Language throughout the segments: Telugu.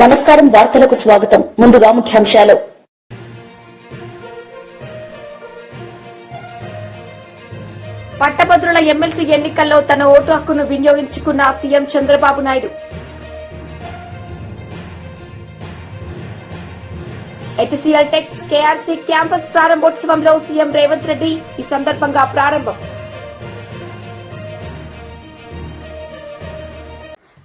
నమస్కారం వార్తలకు స్వాగతం. ముందుగా ముఖ్యాంశాలు. పట్టభద్రుల ఎమ్మెల్సీ ఎన్నికల్లో తన ఓటు హక్కును వినియోగించుకున్న CM Chandrababu Naidu. HCL tech KRC campus ప్రారంభోత్సవంలో సీఎం రేవంత్ రెడ్డి ఈ సందర్భంగా ప్రారంభం.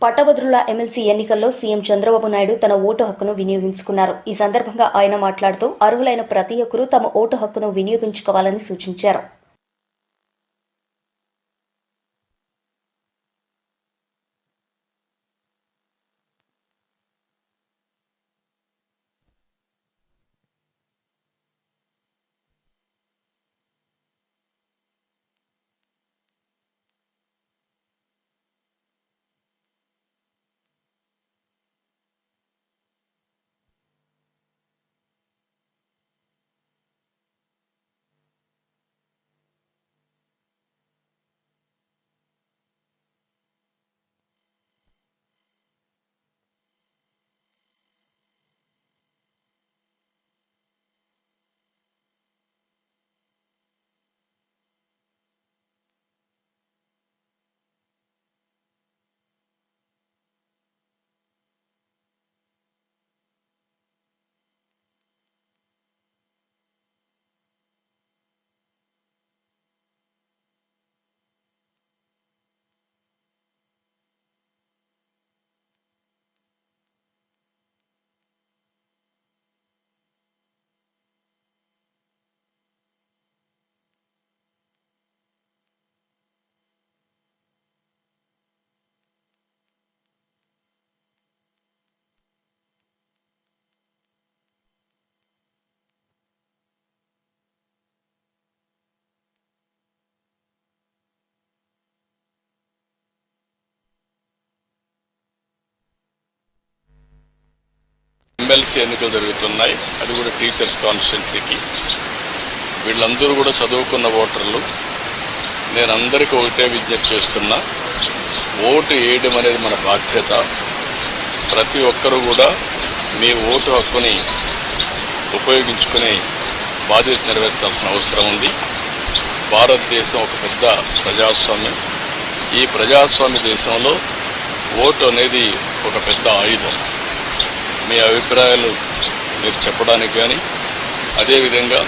పట్టభద్రుల ఎమ్మెల్సీ ఎన్నికల్లో సీఎం చంద్రబాబు నాయుడు తన ఓటు హక్కును వినియోగించుకున్నారు. ఈ సందర్భంగా ఆయన మాట్లాడుతూ అర్హులైన ప్రతి ఒక్కరూ తమ ఓటు హక్కును వినియోగించుకోవాలని సూచించారు. ఎమ్మెల్సీ ఎన్నికలు జరుగుతున్నాయి. అది కూడా టీచర్స్ కాన్స్టిట్యున్సీకి. వీళ్ళందరూ కూడా చదువుకున్న ఓటర్లు. నేను అందరికీ ఒకటే విజ్ఞప్తి చేస్తున్నా, ఓటు వేయడం అనేది మన బాధ్యత. ప్రతి ఒక్కరూ కూడా మీ ఓటు హక్కుని ఉపయోగించుకునే బాధ్యత నెరవేర్చాల్సిన అవసరం ఉంది. భారతదేశం ఒక పెద్ద ప్రజాస్వామ్యం. ఈ ప్రజాస్వామ్య దేశంలో ఓటు అనేది ఒక పెద్ద ఆయుధం. మీ అభిప్రాయాలు మీరు చెప్పడానికి కానీ, అదేవిధంగా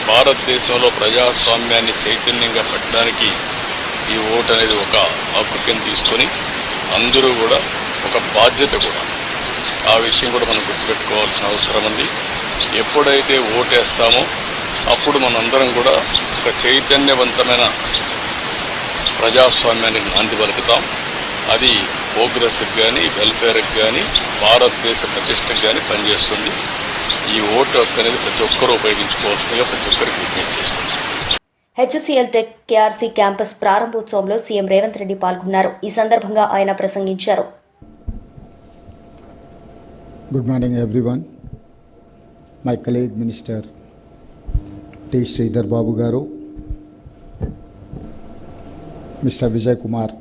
భారతదేశంలో ప్రజాస్వామ్యాన్ని చైతన్యంగా పెట్టడానికి ఈ ఓటు అనేది ఒక హక్కు కింద తీసుకొని అందరూ కూడా ఒక బాధ్యత కూడా. ఆ విషయం కూడా మనం గుర్తుపెట్టుకోవాల్సిన అవసరం ఉంది. ఎప్పుడైతే ఓటేస్తామో అప్పుడు మనందరం కూడా ఒక చైతన్యవంతమైన ప్రజాస్వామ్యానికి నాంది పలుకుతాం. అది ప్రోగ్రెస్కి కానీ, వెల్ఫేర్కి కానీ, భారతదేశ ప్రతిష్టకు కానీ పనిచేస్తుంది. ఈ ఓటు హక్కు అనేది ప్రతి ఒక్కరూ ఉపయోగించుకోవాల్సిందిగా ప్రతి ఒక్కరికి విజ్ఞప్తి చేస్తుంది. హెచ్సీఎల్ టెక్ కేఆర్సీ క్యాంపస్ ప్రారంభోత్సవంలో సీఎం రేవంత్ రెడ్డి పాల్గొన్నారు. ఈ సందర్భంగా ఆయన ప్రసంగించారు. Good morning everyone. My colleague minister T Sridhar Babu గారు, mister Vijay Kumar,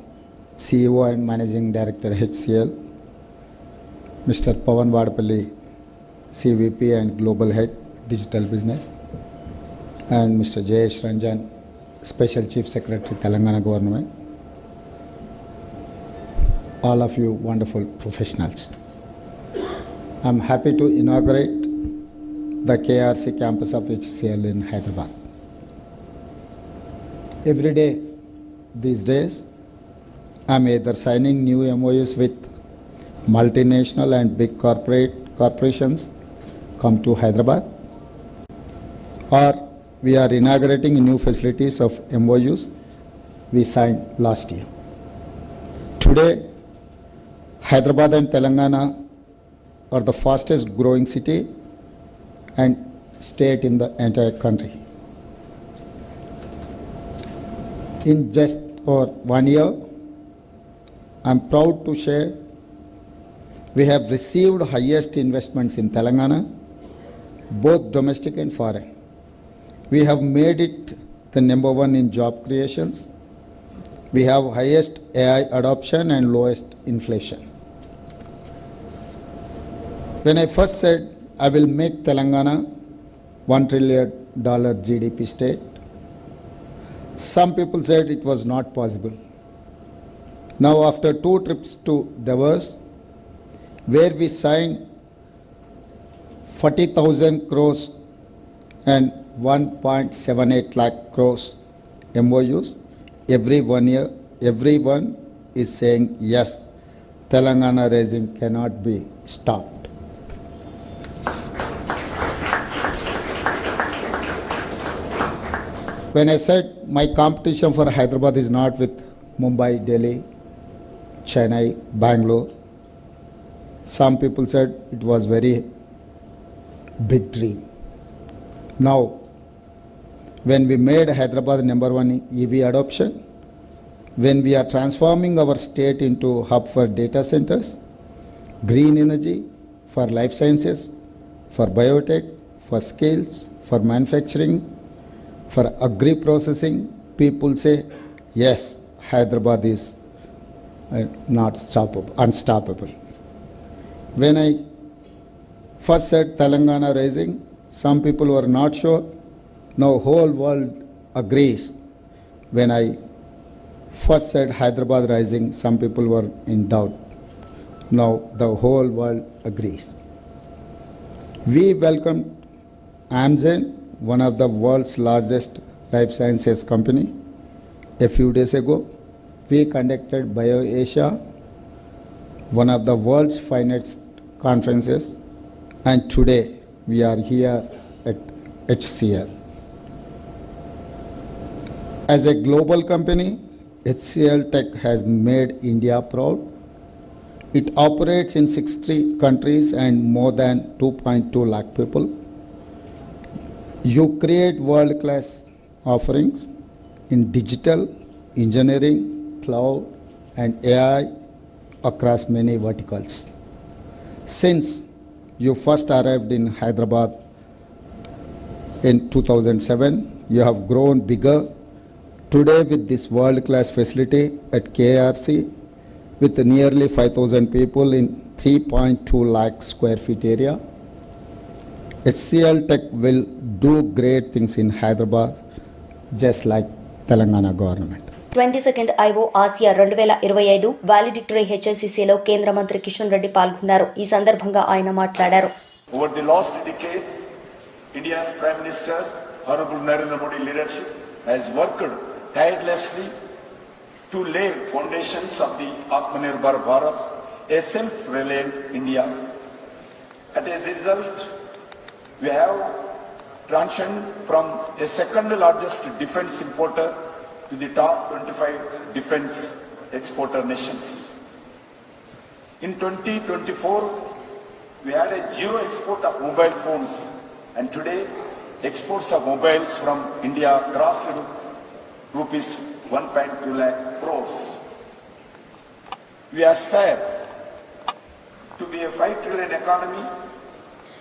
CEO and Managing Director HCL, Mr. Pawan Vadapalli, CVP and Global Head Digital Business, and Mr. Jayesh Ranjan, Special Chief Secretary Telangana Government. All of you wonderful professionals. I'm happy to inaugurate the KRC campus of HCL in Hyderabad. Every day these days I'm either signing new MOUs with multinational and big corporations come to Hyderabad, or we are inaugurating new facilities of MOUs we signed last year. Today, Hyderabad and Telangana are the fastest growing city and state in the entire country. In just over 1 year, I am proud to share we have received highest investments in Telangana, both domestic and foreign. We have made it the number one in job creations. We have highest AI adoption and lowest inflation. When I first said I will make Telangana $1 trillion GDP state, some people said it was not possible. Now, after 2 trips to Davos, where we signed 40,000 crores and 1.78 lakh crores MOUs, every 1 year, everyone is saying yes, Telangana raising cannot be stopped. When I said my competition for Hyderabad is not with Mumbai, Delhi, Chennai, Bangalore, some people said it was very big dream. Now, when we made Hyderabad #1 EV adoption, when we are transforming our state into hub for data centers, green energy, for life sciences, for biotech, for skills, for manufacturing, for agri-processing, people say, yes, Hyderabad is not unstoppable. When I first said Telangana rising, some people were not sure. Now whole world agrees. When I first said Hyderabad rising, some people were in doubt. Now the whole world agrees. We welcomed Amgen, one of the world's largest life sciences company. A few days ago, we conducted BioAsia, one of the world's finest conferences, and today we are here at HCL. As a global company, HCL Tech has made India proud. It operates in 60 countries and more than 2.2 lakh people. You create world-class offerings in digital, engineering, cloud, and AI across many verticals. Since you first arrived in Hyderabad in 2007, you have grown bigger. Today, with this world-class facility at KRC, with nearly 5,000 people in 3.2 lakh square feet area, HCL Tech will do great things in Hyderabad, just like Telangana government. 22nd IO Asia 2025 వాలిడిక్టరీ హెచ్ఐసిసిలో కేంద్ర మంత్రి కిషన్ రెడ్డి పాల్గొన్నారు. ఈ సందర్భంగా ఆయన మాట్లాడారు. Over the last decade, India's Prime Minister, Honorable Narendra Modi leadership has worked tirelessly to lay foundations of the Atmanirbhar Bharat, a self-reliant India. As a result, we have transitioned from a second largest defense importer to the top 25 defense exporter nations. In 2024, we had a zero export of mobile phones, and today exports of mobiles from India crossed rupees 1.2 lakh crores. We aspire to be a 5 trillion economy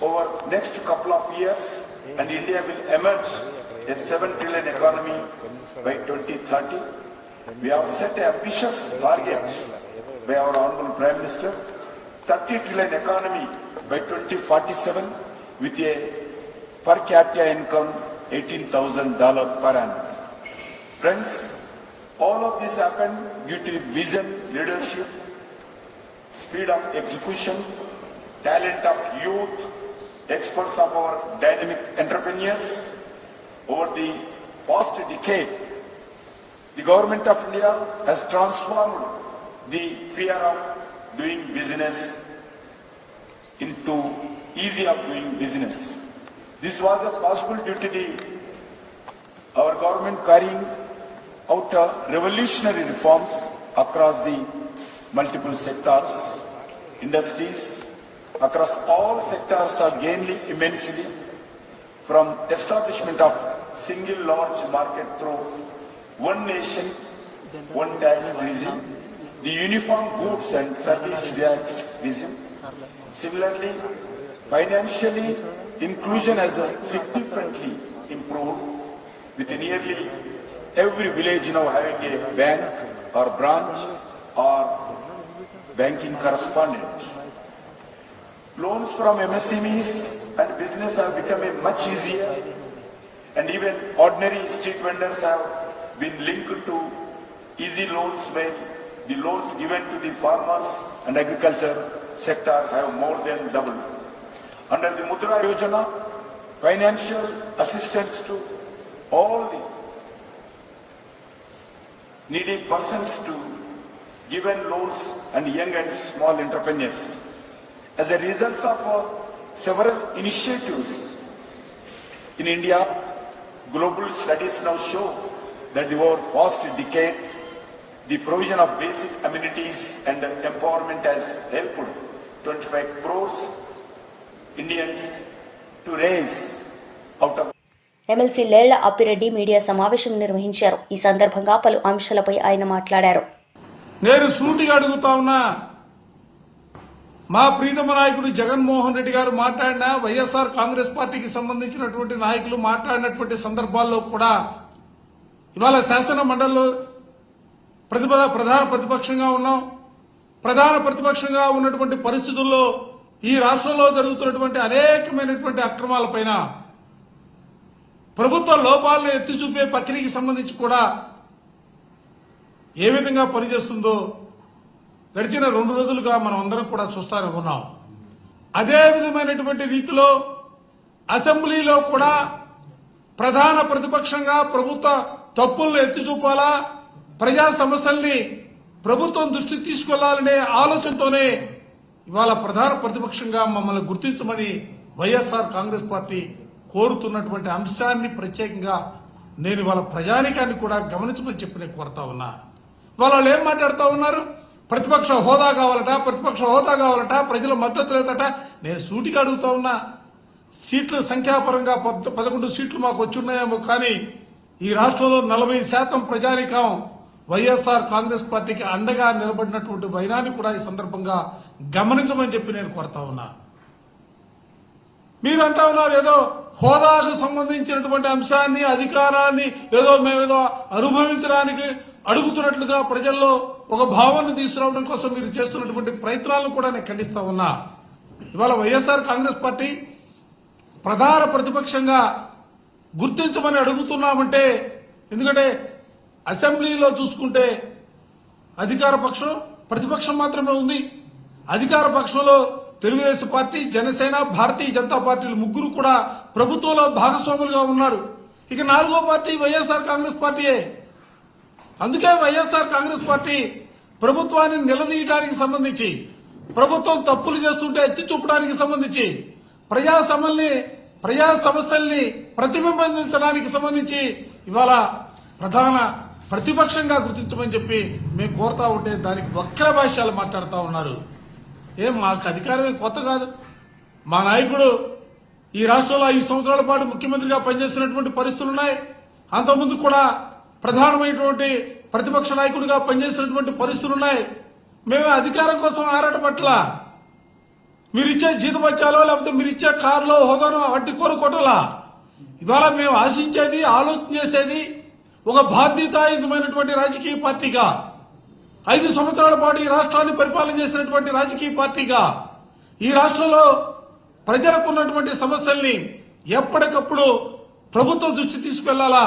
over next couple of years, and India will emerge a 7 trillion economy by 2030. We have set an ambitious target by our Honorable Prime Minister, 30 trillion economy by 2047 with a per capita income $18,000 per annum. Friends, all of this happened due to vision, leadership, speed of execution, talent of youth, experts of our dynamic entrepreneurs. Over the past decade, the government of India has transformed the fear of doing business into easy of doing business. This was possible due to our government carrying out revolutionary reforms across the multiple sectors, industries, across all sectors are gained immensely from establishment of single large market through one nation, one tax regime, the uniform goods and service tax regime. Similarly, financially, inclusion has significantly improved, with nearly every village now having a bank or branch or banking correspondent. Loans from MSMEs and business have become much easier, and even ordinary street vendors have been linked to easy loans, where the loans given to the farmers and agriculture sector have more than doubled. Under the Mudra Yojana, financial assistance to all the needy persons to given loans and young and small entrepreneurs. As a result of several initiatives in India, global studies now show that over past decade, the provision of basic amenities and empowerment has helped 25 crores Indians to raise out of. MLC Lella Appireddy media సమావేశం నిర్వహించారు. ఈ సందర్భంగా పలు అంశాలపై ఆయన మాట్లాడారు. నేను సూటిగా అడుగుతా ఉన్నా, మా ప్రీతమ నాయకుడు జగన్మోహన్ రెడ్డి గారు మాట్లాడిన వైఎస్ఆర్ కాంగ్రెస్ పార్టీకి సంబంధించినటువంటి నాయకులు మాట్లాడినటువంటి సందర్భాల్లో కూడా ఇవాళ శాసన మండలిలో ప్రధాన ప్రతిపక్షంగా ఉన్నాం. ప్రధాన ప్రతిపక్షంగా ఉన్నటువంటి పరిస్థితుల్లో ఈ రాష్ట్రంలో జరుగుతున్నటువంటి అనేకమైనటువంటి అక్రమాలపైన, ప్రభుత్వ లోపాలను ఎత్తి చూపే ప్రక్రియకి సంబంధించి కూడా ఏ విధంగా పనిచేస్తుందో గడిచిన 2 రోజులుగా మనం అందరం కూడా చూస్తూనే ఉన్నాం. అదే విధమైనటువంటి రీతిలో అసెంబ్లీలో కూడా ప్రధాన ప్రతిపక్షంగా ప్రభుత్వ తప్పులను ఎత్తి చూపాలా, ప్రజా సమస్యల్ని ప్రభుత్వం దృష్టికి తీసుకెళ్లాలనే ఆలోచనతోనే ఇవాళ ప్రధాన ప్రతిపక్షంగా మమ్మల్ని గుర్తించమని వైఎస్ఆర్ కాంగ్రెస్ పార్టీ కోరుతున్నటువంటి అంశాన్ని ప్రత్యేకంగా నేను ఇవాళ ప్రజానికాన్ని కూడా గమనించమని చెప్పి నేను కోరుతా ఉన్నా. వాళ్ళు ఏం మాట్లాడుతూ ఉన్నారు? ప్రతిపక్ష హోదా కావాలట, ప్రతిపక్ష హోదా కావాలట, ప్రజల మద్దతు లేదట. నేను సూటిగా అడుగుతా ఉన్నా, సీట్ల సంఖ్యాపరంగా 11 సీట్లు మాకు వచ్చున్నాయేమో, కానీ ఈ రాష్ట్రంలో 40% ప్రజానికం వైఎస్ఆర్ కాంగ్రెస్ పార్టీకి అండగా నిలబడినటువంటి వైనాన్ని కూడా ఈ సందర్భంగా గమనించమని చెప్పి నేను కోరుతా ఉన్నా. మీరంటా ఉన్నారు ఏదో హోదాకు సంబంధించినటువంటి అంశాన్ని, అధికారాన్ని మేమేదో అనుభవించడానికి అడుగుతున్నట్లుగా ప్రజల్లో ఒక భావాన్ని తీసుకురావడం కోసం మీరు చేస్తున్నటువంటి ప్రయత్నాలను కూడా నేను ఖండిస్తా ఉన్నా. ఇవాళ వైఎస్ఆర్ కాంగ్రెస్ పార్టీ ప్రధాన ప్రతిపక్షంగా గుర్తించమని అడుగుతున్నామంటే, ఎందుకంటే అసెంబ్లీలో చూసుకుంటే అధికార పక్షం, ప్రతిపక్షం మాత్రమే ఉంది. అధికార పక్షంలో తెలుగుదేశం పార్టీ, జనసేన, భారతీయ జనతా పార్టీలు ముగ్గురు కూడా ప్రభుత్వంలో భాగస్వాములుగా ఉన్నారు. ఇక 4వ పార్టీ వైఎస్ఆర్ కాంగ్రెస్ పార్టీయే. అందుకే వైఎస్ఆర్ కాంగ్రెస్ పార్టీ ప్రభుత్వాన్ని నిలదీయడానికి సంబంధించి, ప్రభుత్వం తప్పులు చేస్తుంటే ఎత్తి చూపడానికి సంబంధించి, ప్రజా సమస్యల్ని ప్రతిబింబించడానికి సంబంధించి ఇవాళ ప్రధాన ప్రతిపక్షంగా గుర్తించమని చెప్పి మేము కోరుతా ఉంటే దానికి వక్ర భాష్యాలు మాట్లాడుతూ ఉన్నారు. మాకు అధికారమే కొత్త కాదు. మా నాయకుడు ఈ రాష్ట్రంలో 5 సంవత్సరాల పాటు ముఖ్యమంత్రిగా పనిచేసినటువంటి పరిస్థితులు ఉన్నాయి. అంతకుముందు కూడా ప్రధానమైనటువంటి ప్రతిపక్ష నాయకుడిగా పనిచేసినటువంటి పరిస్థితులు ఉన్నాయి. మేమే అధికారం కోసం ఆరాటపట్ల, మీరిచ్చే జీతబత్యాలో లేకపోతే మీరిచ్చే కారులో హోదానో అట్టి కోరుకోవటంలా. ఇవాళ మేము ఆశించేది, ఆలోచన చేసేది ఒక బాధ్యతాయుతమైనటువంటి రాజకీయ పార్టీగా, 5 సంవత్సరాల పాటు ఈ రాష్ట్రాన్ని పరిపాలన చేసినటువంటి రాజకీయ పార్టీగా, ఈ రాష్ట్రంలో ప్రజలకు ఉన్నటువంటి సమస్యల్ని ఎప్పటికప్పుడు ప్రభుత్వం దృష్టి తీసుకెళ్లాలా,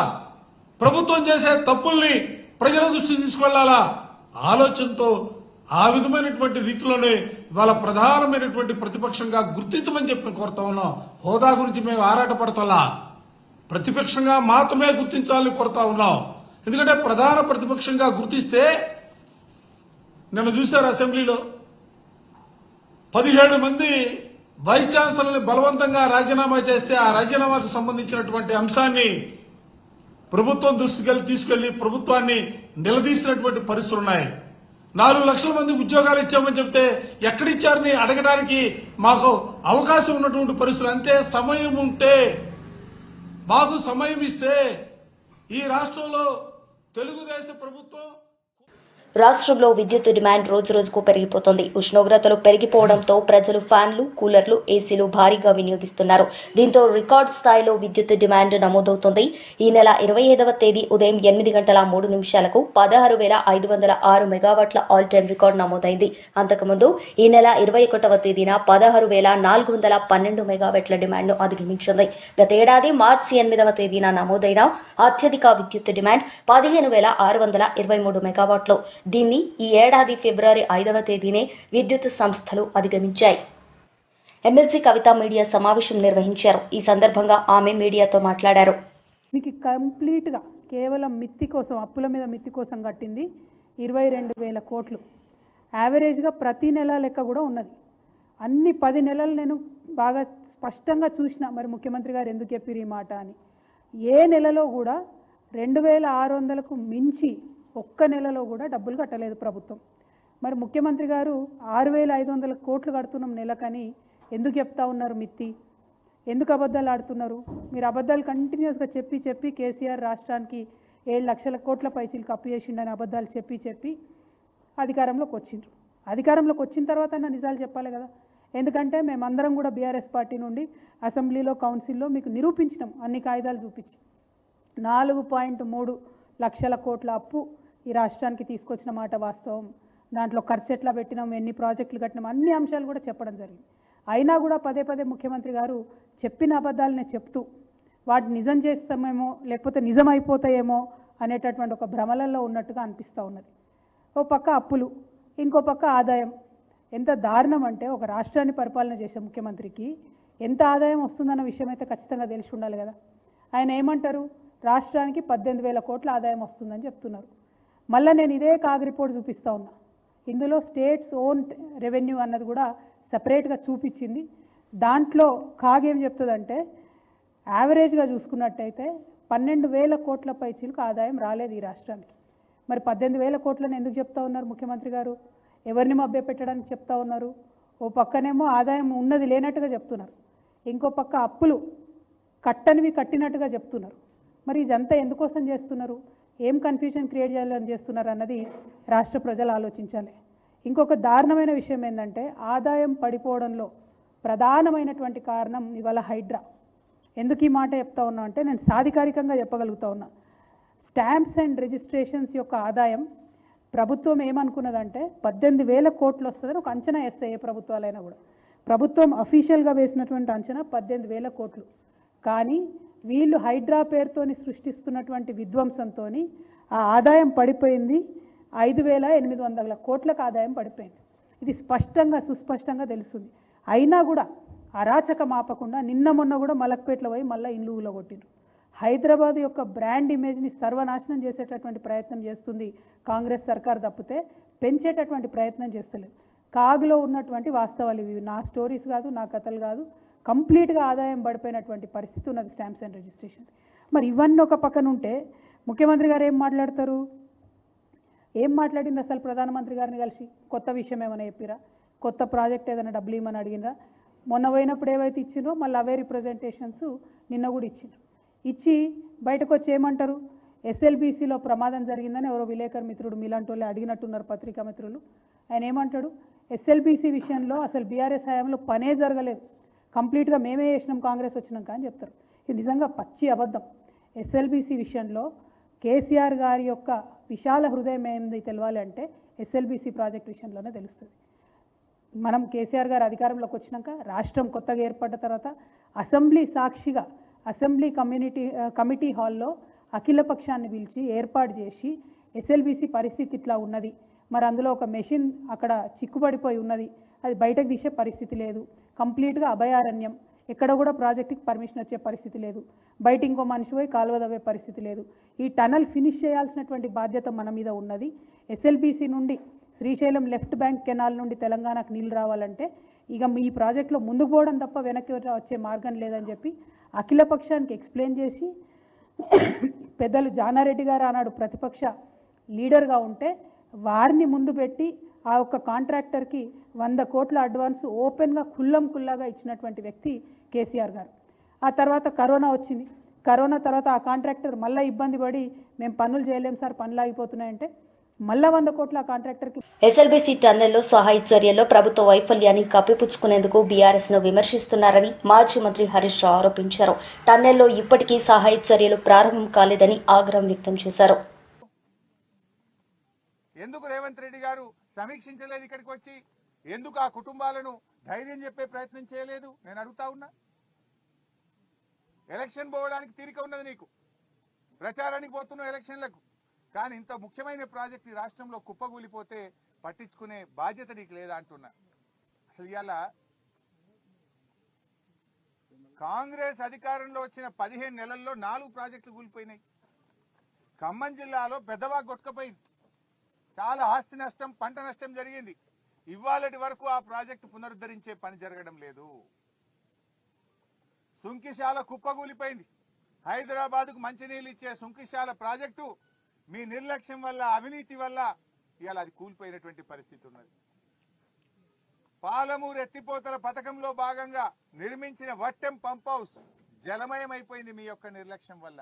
ప్రభుత్వం చేసే తప్పుల్ని ప్రజల దృష్టికి తీసుకెళ్లాలా ఆలోచనతో ఆ విధమైనటువంటి రీతిలోనే ఇవాళ ప్రధానమైనటువంటి ప్రతిపక్షంగా గుర్తించమని చెప్పి కోరుతా ఉన్నాం. హోదా గురించి మేము ఆరాటపడతలా, ప్రతిపక్షంగా మాత్రమే గుర్తించాలని కోరుతా ఉన్నాం. ఎందుకంటే ప్రధాన ప్రతిపక్షంగా గుర్తిస్తే, నిన్న చూశారు అసెంబ్లీలో 17 మంది వైస్ ఛాన్సలర్ని బలవంతంగా రాజీనామా చేస్తే ఆ రాజీనామాకు సంబంధించినటువంటి అంశాన్ని ప్రభుత్వం దృష్టికి తీసుకెళ్లి ప్రభుత్వాన్ని నిలదీసినటువంటి పరిస్థితులు ఉన్నాయి. 4 లక్షల మంది ఉద్యోగాలు ఇచ్చామని చెప్తే ఎక్కడిచ్చారని అడగడానికి మాకు అవకాశం ఉన్నటువంటి పరిస్థితులు. అంటే సమయం ఉంటే, మాకు సమయం ఇస్తే ఈ రాష్ట్రంలో తెలుగుదేశం ప్రభుత్వం రాష్ట్రంలో విద్యుత్ డిమాండ్ రోజురోజుకు పెరిగిపోతోంది. ఉష్ణోగ్రతలు పెరిగిపోవడంతో ప్రజలు ఫ్యాన్లు, కూలర్లు, ఏసీలు భారీగా వినియోగిస్తున్నారు. దీంతో రికార్డు స్థాయిలో విద్యుత్ డిమాండ్ నమోదవుతోంది. ఈ నెల 25వ తేదీ ఉదయం 8 గంటల 3 నిమిషాలకు 16,506 మెగావాట్ల ఆల్ టైమ్ రికార్డు నమోదైంది. అంతకుముందు ఈ నెల 21వ తేదీన 16,412 మెగావాట్ల డిమాండ్ను అధిగమించింది. గతేడాది మార్చి 8వ తేదీన నమోదైన అత్యధిక విద్యుత్ డిమాండ్ 15,623 మెగావాట్లు. దీన్ని ఈ ఏడాది ఫిబ్రవరి 5వ తేదీనే విద్యుత్ సంస్థలు అధిగమించాయి. ఎమ్మెల్సీ కవిత మీడియా సమావేశం నిర్వహించారు. ఈ సందర్భంగా ఆమె మీడియాతో మాట్లాడారు. దీనికి కంప్లీట్గా కేవలం మిత్తి కోసం, అప్పుల మీద మిత్తి కోసం కట్టింది 22,000 కోట్లు. యావరేజ్గా ప్రతి నెల లెక్క కూడా ఉన్నది. అన్ని 10 నెలలు నేను బాగా స్పష్టంగా చూసిన, మరి ముఖ్యమంత్రి గారు ఎందుకు చెప్పారు ఈ మాట అని. ఏ నెలలో కూడా 2,600కు మించి ఒక్క నెలలో కూడా డబ్బులు కట్టలేదు ప్రభుత్వం. మరి ముఖ్యమంత్రి గారు 6,500 కోట్లు కడుతున్నాం నెలకని ఎందుకు చెప్తా ఉన్నారు మిత్తి? ఎందుకు అబద్ధాలు ఆడుతున్నారు? మీరు అబద్ధాలు కంటిన్యూస్గా చెప్పి కేసీఆర్ రాష్ట్రానికి 7 లక్షల కోట్ల పైచీలకు అప్పు చేసిండని అబద్ధాలు చెప్పి అధికారంలోకి వచ్చిండ్రు. అధికారంలోకి వచ్చిన తర్వాత నిజాలు చెప్పాలి కదా. ఎందుకంటే మేమందరం కూడా బీఆర్ఎస్ పార్టీ నుండి అసెంబ్లీలో, కౌన్సిల్లో మీకు నిరూపించినాం, అన్ని కాగితాలు చూపించి 4.3 లక్షల కోట్ల అప్పు ఈ రాష్ట్రానికి తీసుకొచ్చిన మాట వాస్తవం. దాంట్లో ఖర్చు ఎట్లా పెట్టినాం, ఎన్ని ప్రాజెక్టులు కట్టినాం, అన్ని అంశాలు కూడా చెప్పడం జరిగింది. అయినా కూడా పదే ముఖ్యమంత్రి గారు చెప్పిన అబద్ధాలనే చెప్తూ వాటి నిజం చేస్తామేమో లేకపోతే నిజం అయిపోతాయేమో అనేటటువంటి ఒక భ్రమలలో ఉన్నట్టుగా అనిపిస్తూ ఉన్నది. ఓ పక్క అప్పులు, ఇంకో పక్క ఆదాయం. ఎంత దారుణం అంటే ఒక రాష్ట్రాన్ని పరిపాలన చేసే ముఖ్యమంత్రికి ఎంత ఆదాయం వస్తుందన్న విషయం అయితే ఖచ్చితంగా తెలిసి ఉండాలి కదా. ఆయన ఏమంటారు, రాష్ట్రానికి 18,000 కోట్ల ఆదాయం వస్తుందని చెప్తున్నారు. మళ్ళీ నేను ఇదే కాగ్ రిపోర్ట్ చూపిస్తూ ఉన్నా. ఇందులో స్టేట్స్ ఓన్ రెవెన్యూ అన్నది కూడా సపరేట్గా చూపించింది. దాంట్లో కాగ్ ఏం చెప్తుందంటే యావరేజ్గా చూసుకున్నట్టయితే 12,000 కోట్ల పైచీలకు ఆదాయం రాలేదు ఈ రాష్ట్రానికి. మరి 18,000 కోట్లను ఎందుకు చెప్తా ఉన్నారు ముఖ్యమంత్రి గారు? ఎవరిని మభ్యపెట్టడానికి చెప్తా ఉన్నారు? ఓ పక్కనేమో ఆదాయం ఉన్నది లేనట్టుగా చెప్తున్నారు, ఇంకో పక్క అప్పులు కట్టనివి కట్టినట్టుగా చెప్తున్నారు. మరి ఇదంతా ఎందుకోసం చేస్తున్నారు? ఏం కన్ఫ్యూజన్ క్రియేట్ చేయాలని చేస్తున్నారు అన్నది రాష్ట్ర ప్రజలు ఆలోచించాలి. ఇంకొక దారుణమైన విషయం ఏంటంటే ఆదాయం పడిపోవడంలో ప్రధానమైనటువంటి కారణం ఇవాళ హైడ్రా. ఎందుకు ఈ మాట చెప్తా ఉన్నా అంటే నేను సాధికారికంగా చెప్పగలుగుతా ఉన్నా. స్టాంప్స్ అండ్ రిజిస్ట్రేషన్స్ యొక్క ఆదాయం ప్రభుత్వం ఏమనుకున్నదంటే 18,000 కోట్లు వస్తుందని ఒక అంచనా వేస్తాయి ఏ ప్రభుత్వాలైనా కూడా. ప్రభుత్వం అఫీషియల్గా వేసినటువంటి అంచనా 18,000 కోట్లు. కానీ వీళ్ళు హైడ్రా పేరుతోని సృష్టిస్తున్నటువంటి విధ్వంసంతో ఆ ఆదాయం పడిపోయింది. 5,800 కోట్లకు ఆదాయం పడిపోయింది. ఇది స్పష్టంగా సుస్పష్టంగా తెలుస్తుంది. అయినా కూడా అరాచకం ఆపకుండా నిన్న మొన్న కూడా మలక్పేటలో పోయి మళ్ళీ ఇల్లు ఊలగొట్టిండ్రు. హైదరాబాద్ యొక్క బ్రాండ్ ఇమేజ్ని సర్వనాశనం చేసేటటువంటి ప్రయత్నం చేస్తుంది కాంగ్రెస్ సర్కార్ తప్పితే పెంచేటటువంటి ప్రయత్నం చేస్తలేదు. కాగులో ఉన్నటువంటి వాస్తవాలు ఇవి, నా స్టోరీస్ కాదు, నా కథలు కాదు. కంప్లీట్గా ఆదాయం పడిపోయినటువంటి పరిస్థితి ఉన్నది స్టాంప్స్ అండ్ రిజిస్ట్రేషన్. మరి ఇవన్నీ ఒక పక్కన ఉంటే ముఖ్యమంత్రి గారు ఏం మాట్లాడతారు? ఏం మాట్లాడింది అసలు? ప్రధానమంత్రి గారిని కలిసి కొత్త విషయం ఏమైనా చెప్పిరా? కొత్త ప్రాజెక్ట్ ఏదైనా డబ్బులు ఇవ్వమని అడిగినరా? మొన్న పోయినప్పుడు ఏవైతే ఇచ్చిండ్రో మళ్ళీ అవే రిప్రజెంటేషన్స్ నిన్న కూడా ఇచ్చిండ్రు. ఇచ్చి బయటకు వచ్చి ఏమంటారు? ఎస్ఎల్బీసీలో ప్రమాదం జరిగిందని ఎవరో విలేకరు మిత్రుడు మీలాంటి వాళ్ళు అడిగినట్టున్నారు, పత్రికా మిత్రులు. ఆయన ఏమంటాడు? ఎస్ఎల్బీసీ విషయంలో అసలు బీఆర్ఎస్ హయాంలో పనే జరగలేదు, కంప్లీట్గా మేమే చేసినాం కాంగ్రెస్ వచ్చినాక అని చెప్తారు. ఇది నిజంగా పచ్చి అబద్ధం. ఎస్ఎల్బీసీ విషయంలో కేసీఆర్ గారి యొక్క విశాల హృదయం ఏంది తెలవాలి అంటే ఎస్ఎల్బీసీ ప్రాజెక్ట్ విషయంలోనే తెలుస్తుంది. మనం కేసీఆర్ గారు అధికారంలోకి వచ్చినాక రాష్ట్రం కొత్తగా ఏర్పడ్డ తర్వాత అసెంబ్లీ సాక్షిగా అసెంబ్లీ కమిటీ హాల్లో అఖిల పక్షాన్ని పిలిచి ఏర్పాటు చేసి ఎస్ఎల్బీసీ పరిస్థితి ఇట్లా ఉన్నది, మరి అందులో ఒక మెషిన్ అక్కడ చిక్కుబడిపోయి ఉన్నది, అది బయటకు తీసే పరిస్థితి లేదు, కంప్లీట్గా అభయారణ్యం, ఎక్కడ కూడా ప్రాజెక్టుకి పర్మిషన్ వచ్చే పరిస్థితి లేదు, బయట ఇంకో మనిషి పోయి కాలువ దవ్వే పరిస్థితి లేదు, ఈ టనల్ ఫినిష్ చేయాల్సినటువంటి బాధ్యత మన మీద ఉన్నది. ఎస్ఎల్బీసీ నుండి శ్రీశైలం లెఫ్ట్ బ్యాంక్ కెనాల్ నుండి తెలంగాణకు నీళ్ళు రావాలంటే ఇక ఈ ప్రాజెక్టులో ముందుకు పోవడం తప్ప వెనక్కి వచ్చే మార్గం లేదని చెప్పి అఖిల పక్షానికి ఎక్స్ప్లెయిన్ చేసి పెద్దలు జానారెడ్డి గారు ఆనాడు ప్రతిపక్ష లీడర్గా ఉంటే వారిని ముందు పెట్టి ఆ ఒక్క కాంట్రాక్టర్కి 100 కోట్ల అడ్వాన్స్ ఓపెన్గా కుల్లాగా ఇచ్చినటువంటి వ్యక్తి కేసీఆర్ గారు. ఆ తర్వాత కరోనా వచ్చింది. కరోనా తర్వాత ఆ కాంట్రాక్టర్ మళ్ళీ ఇబ్బంది పడి మేము పనులు చేయలేం సార్, పనులు ఆగిపోతున్నాయంటే మళ్ళా 100 కోట్ల కాంట్రాక్టర్కి ఎస్ఎల్బీసీ టన్నెల్లో సహాయ చర్యల్లో ప్రభుత్వ వైఫల్యాన్ని కప్పిపుచ్చుకునేందుకు బీఆర్ఎస్ ను విమర్శిస్తున్నారని మాజీ మంత్రి హరీష్ రావు ఆరోపించారు. టన్నెల్లో ఇప్పటికీ సహాయ చర్యలు ప్రారంభం కాలేదని ఆగ్రహం వ్యక్తం చేశారు. ఎందుకు రేవంత్ రెడ్డి గారు సమీక్షించలేదు? ఇక్కడికి వచ్చి ఎందుకు ఆ కుటుంబాలను ధైర్యం చెప్పే ప్రయత్నం చేయలేదు? నేను అడుగుతా ఉన్నా. ఎలక్షన్ పోవడానికి తీరిక ఉన్నది నీకు, ప్రచారానికి పోతున్నావు ఎలక్షన్లకు, కానీ ఇంత ముఖ్యమైన ప్రాజెక్ట్ ఈ రాష్ట్రంలో కుప్పగూలిపోతే పట్టించుకునే బాధ్యత నీకు లేదా అంటున్నా. అసలు ఇవాళ కాంగ్రెస్ అధికారంలో వచ్చిన 15 నెలల్లో 4 ప్రాజెక్టులు కూలిపోయినాయి. ఖమ్మం జిల్లాలో పెద్దవాగు కొట్టుకుపోయింది, చాలా ఆస్తి నష్టం, పంట నష్టం జరిగింది. ఇవాళటి వరకు ఆ ప్రాజెక్టు పునరుద్ధరించే పని జరగడం లేదు. సుంకిశాల కుప్పగూలిపోయింది. హైదరాబాద్కు మంచినీళ్ళు ఇచ్చే సుంకిశాల ప్రాజెక్టు మీ నిర్లక్ష్యం వల్ల, అవినీతి వల్ల ఇవాళ అది కూలిపోయినటువంటి పరిస్థితి ఉన్నది. పాలమూరు ఎత్తిపోతల పథకంలో భాగంగా నిర్మించిన వట్టెం పంప్ హౌస్ జలమయమైపోయింది మీ యొక్క నిర్లక్ష్యం వల్ల.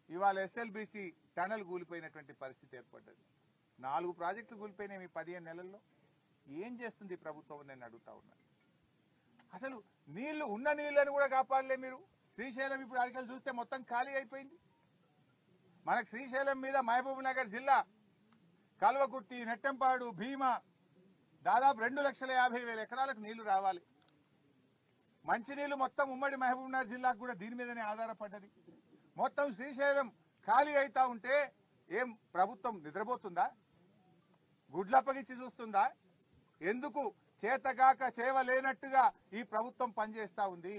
ఇవాళ ఎస్ఎల్బీసీ టనల్ కూలిపోయినటువంటి పరిస్థితి ఏర్పడ్డది. 4 ప్రాజెక్టులు కూలిపోయినాయి మీ 15 నెలల్లో. ఏం చేస్తుంది ప్రభుత్వం నేను అడుగుతా ఉన్నా. అసలు నీళ్లు ఉన్న నీళ్లను కూడా కాపాడలే మీరు. శ్రీశైలం ఇప్పుడు అడికలు చూస్తే మొత్తం ఖాళీ అయిపోయింది. మనకు శ్రీశైలం మీద మహబూబ్ నగర్ జిల్లా కల్వకుర్తి, నెట్టంపాడు, భీమా దాదాపు 2,50,000 ఎకరాలకు నీళ్లు రావాలి. మంచినీళ్లు మొత్తం ఉమ్మడి మహబూబ్ నగర్ జిల్లాకు కూడా దీని మీదనే ఆధారపడ్డది. మొత్తం శ్రీశైలం ఖాళీ అవుతా ఉంటే ఏం ప్రభుత్వం నిద్రపోతుందా? గుడ్లప్పగిచ్చి చూస్తుందా? ఎందుకు చేతగాక చేవలేనట్టుగా ఈ ప్రభుత్వం పనిచేస్తా ఉంది.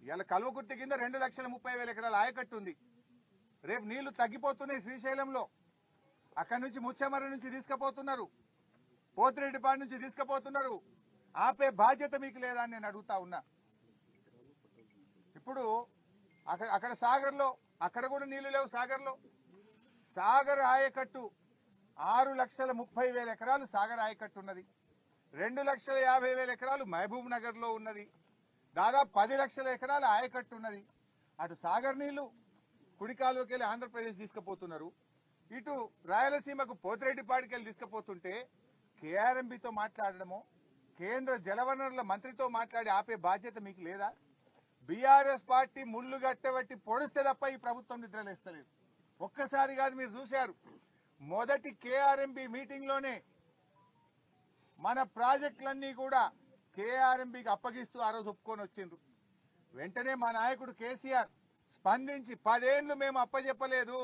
ఇలా కల్వకుర్తి కింద 2,30,000 ఎకరాల ఆయకట్టు ఉంది. రేపు నీళ్లు తగ్గిపోతున్నాయి శ్రీశైలంలో. అక్కడి నుంచి ముచ్చెమర్రి నుంచి తీసుకుపోతున్నారు, పోతిరెడ్డిపాడు నుంచి తీసుకుపోతున్నారు. ఆపే బాధ్యత మీకు లేదా అని నేను అడుగుతా ఉన్నా. ఇప్పుడు అక్కడ సాగర్లో, అక్కడ కూడా నీళ్లు లేవు. సాగర్ ఆయకట్టు 6,30,000 ఎకరాలు సాగర్ ఆయకట్టు ఉన్నది. 2,50,000 ఎకరాలు మహబూబ్ నగర్ లో ఉన్నది. దాదాపు 10 లక్షల ఎకరాల ఆయకట్టు ఉన్నది. అటు సాగర్ నీళ్లు కుడికాలువకి వెళ్ళి ఆంధ్రప్రదేశ్ తీసుకుపోతున్నారు, ఇటు రాయలసీమకు పోతిరెడ్డిపాడికి వెళ్ళి తీసుకుపోతుంటే కేఆర్ఎంబీతో మాట్లాడడమో, కేంద్ర జలవనరుల మంత్రితో మాట్లాడి ఆపే బాధ్యత మీకు లేదా? బీఆర్ఎస్ పార్టీ ముళ్ళు గట్టబట్టి పొడిస్తే తప్ప ఈ ప్రభుత్వం నిద్రలేస్తలేదు. ఒక్కసారి కాదు, మీరు చూశారు. మొదటి కేఆర్ఎంబీ మీటింగ్ లోనే మన ప్రాజెక్టులన్నీ కూడా కేఆర్ఎంబీకి అప్పగిస్తూ ఆ రోజు ఒప్పుకొని వచ్చిండ్రు. వెంటనే మా నాయకుడు కేసీఆర్ స్పందించి 10 ఏళ్లు మేము అప్పచెప్పలేదు,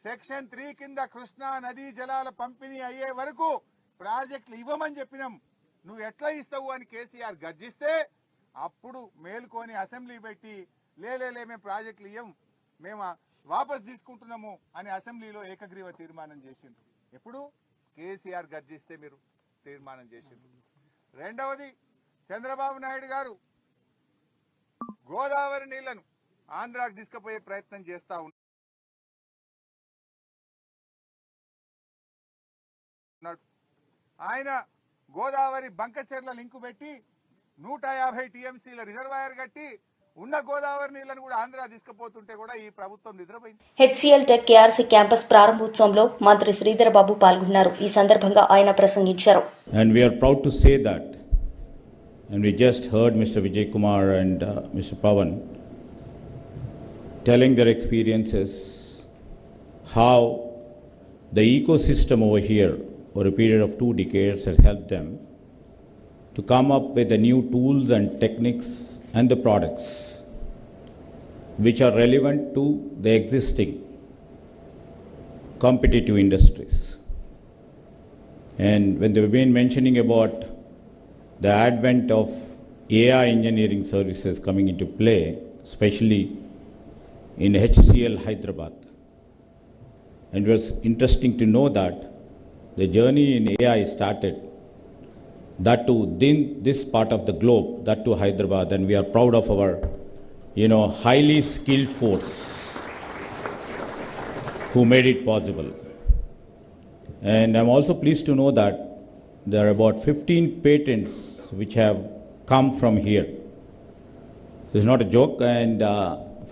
సెక్షన్ 3 కింద కృష్ణా నదీ జలాల పంపిణీ అయ్యే వరకు ప్రాజెక్టులు ఇవ్వమని చెప్పినాం, నువ్వు ఎట్లా ఇస్తావు అని కేసీఆర్ గర్జిస్తే అప్పుడు మేల్కొని అసెంబ్లీ పెట్టి లేలే మేము ప్రాజెక్టులు ఇవ్వం, మేము వాపస్ తీసుకుంటున్నాము అని అసెంబ్లీలో ఏకగ్రీవ తీర్మానం చేసిండ్రు. ఎప్పుడు కేసీఆర్ గర్జిస్తే మీరు తీర్మానం చేసిండ్రు. రెండవది, చంద్రబాబు నాయుడు గారు గోదావరి నీళ్లను ఆంధ్రాకు తీసుకుపోయే ప్రయత్నం చేస్తా ఉన్నాడు. ఆయన గోదావరి బంకచెర్ల లింకు పెట్టి 150 టీఎంసీల రిజర్వాయర్ కట్టి ఉన్న గోదావరి నీళ్లను కూడా ఆంధ్ర తీసుకుపోతుంటే కూడా ఈ ప్రభుత్వం నిద్రపోయింది. హెచ్సిఎల్ టెక్ కేఆర్సీ క్యాంపస్ ప్రారంభోత్సవంలో మంత్రి శ్రీధర్ బాబు పాల్గొన్నారు. ఈ సందర్భంగా ఆయన ప్రసంగించారు. And we are proud to say that, and we just heard Mr. Vijay Kumar and Mr. Pawan telling their experiences, how the ecosystem over here over a period of 2 decades has helped them to come up with the new tools and techniques and the products which are relevant to the existing competitive industries. And when they've been mentioning about the advent of AI engineering services coming into play, especially in HCL Hyderabad, and it was interesting to know that the journey in AI started, that to this part of the globe, that to Hyderabad, and we are proud of our, highly skilled force who made it possible. And I'm also pleased to know that there are about 15 patents which have come from here. It's not a joke, and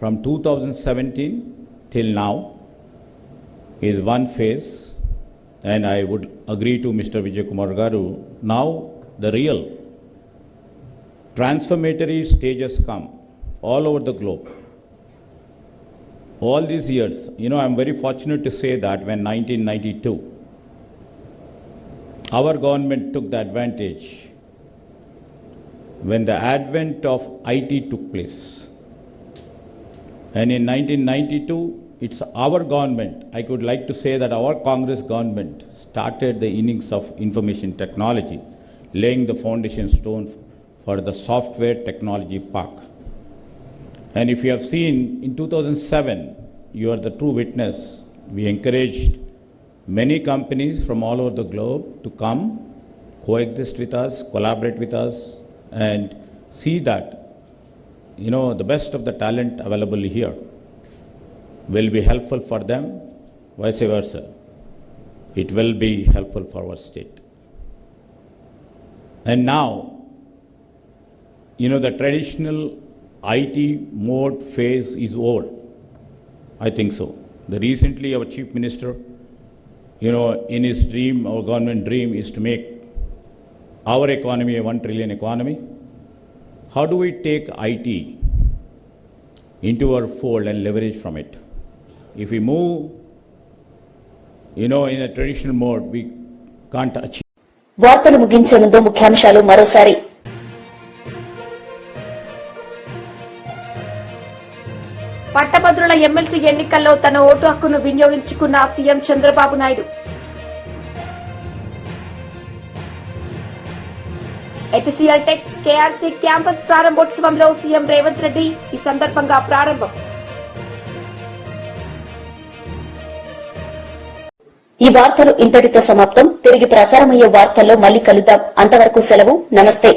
from 2017 till now is one phase, and I would agree to Mr. Vijay Kumar Garu, now the real transformatory stages come all over the globe. All these years, I'm very fortunate to say that when 1992, our government took the advantage when the advent of IT took place. And in 1992, it's our government, I could like to say that our Congress government started the innings of information technology, laying the foundation stone for the software technology park. And if you have seen, in 2007, you are the true witness, we encouraged many companies from all over the globe to come, coexist with us, collaborate with us, and see that, the best of the talent available here will be helpful for them, vice versa. It will be helpful for our state. And now, the traditional IT mode phase is over. I think so. Recently, our Chief Minister, in his dream, our government dream is to make our economy a 1 trillion economy. How do we take IT into our fold and leverage from it? If we move, in a traditional mode, we can't achieve. వార్తలు ముగించే ముందు ముఖ్యాంశాలు మరోసారి. పట్టభద్రుల ఎమ్మెల్సీ ఎన్నికల్లో తన ఓటు హక్కును వినియోగించుకున్న CM Chandrababu Naidu. HCL tech KRC campus ప్రారంభోత్సవంలో సీఎం రేవంత్ రెడ్డి ఈ సందర్భంగా ప్రారంభం. ఈ వార్తలు ఇంతటితో సమాప్తం. తిరిగి ప్రసారమయ్యే వార్తల్లో మళ్ళీ కలుద్దాం. అంతవరకు సెలవు. నమస్తే.